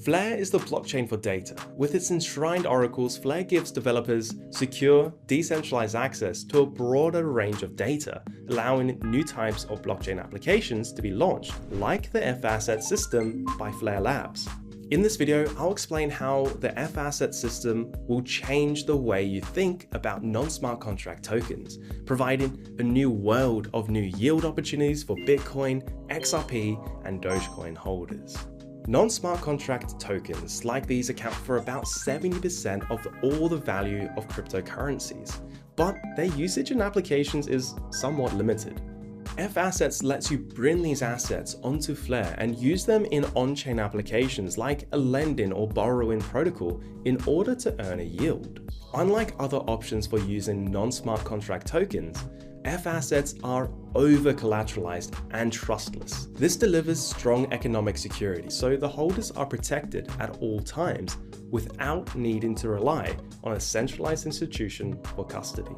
Flare is the blockchain for data. With its enshrined oracles, Flare gives developers secure, decentralized access to a broader range of data, allowing new types of blockchain applications to be launched, like the FAssets system by Flare Labs. In this video, I'll explain how the FAssets system will change the way you think about non-smart contract tokens, providing a new world of new yield opportunities for Bitcoin, XRP, and Dogecoin holders. Non-smart contract tokens like these account for about 70% of all the value of cryptocurrencies, but their usage in applications is somewhat limited. FAssets lets you bring these assets onto Flare and use them in on-chain applications like a lending or borrowing protocol in order to earn a yield. Unlike other options for using non-smart contract tokens, FAssets are over-collateralized and trustless. This delivers strong economic security, so the holders are protected at all times without needing to rely on a centralized institution for custody.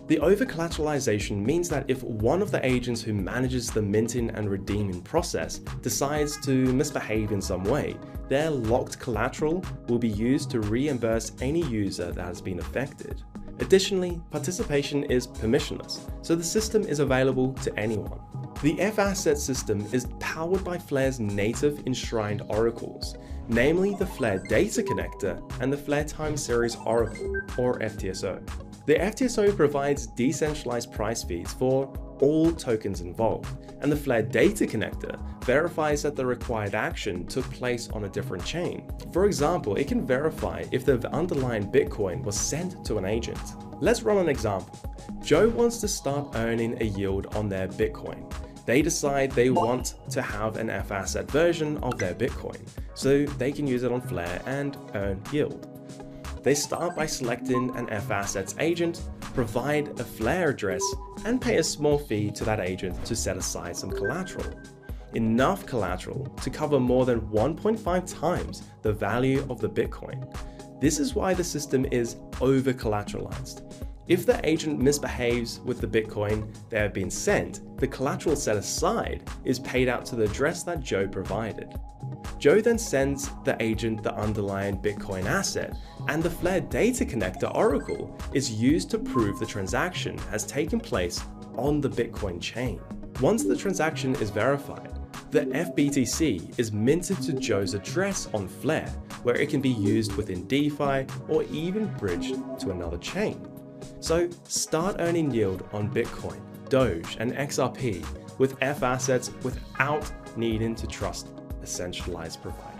The over-collateralization means that if one of the agents who manages the minting and redeeming process decides to misbehave in some way, their locked collateral will be used to reimburse any user that has been affected. Additionally, participation is permissionless, so the system is available to anyone. The FAssets system is powered by Flare's native enshrined oracles, namely the Flare Data Connector and the Flare Time Series Oracle, or FTSO. The FTSO provides decentralized price feeds for all tokens involved, and the Flare Data Connector verifies that the required action took place on a different chain. For example, it can verify if the underlying Bitcoin was sent to an agent. Let's run an example. Joe wants to start earning a yield on their Bitcoin. They decide they want to have an FAsset version of their Bitcoin, so they can use it on Flare and earn yield. They start by selecting an FAssets agent, provide a Flare address, and pay a small fee to that agent to set aside some collateral. Enough collateral to cover more than 1.5 times the value of the Bitcoin. This is why the system is over-collateralized. If the agent misbehaves with the Bitcoin they have been sent, the collateral set aside is paid out to the address that Joe provided. Joe then sends the agent the underlying Bitcoin asset, and the Flare Data Connector Oracle is used to prove the transaction has taken place on the Bitcoin chain. Once the transaction is verified, the FBTC is minted to Joe's address on Flare, where it can be used within DeFi or even bridged to another chain. So start earning yield on Bitcoin, Doge, and XRP with FAssets without needing to trust a centralized provider.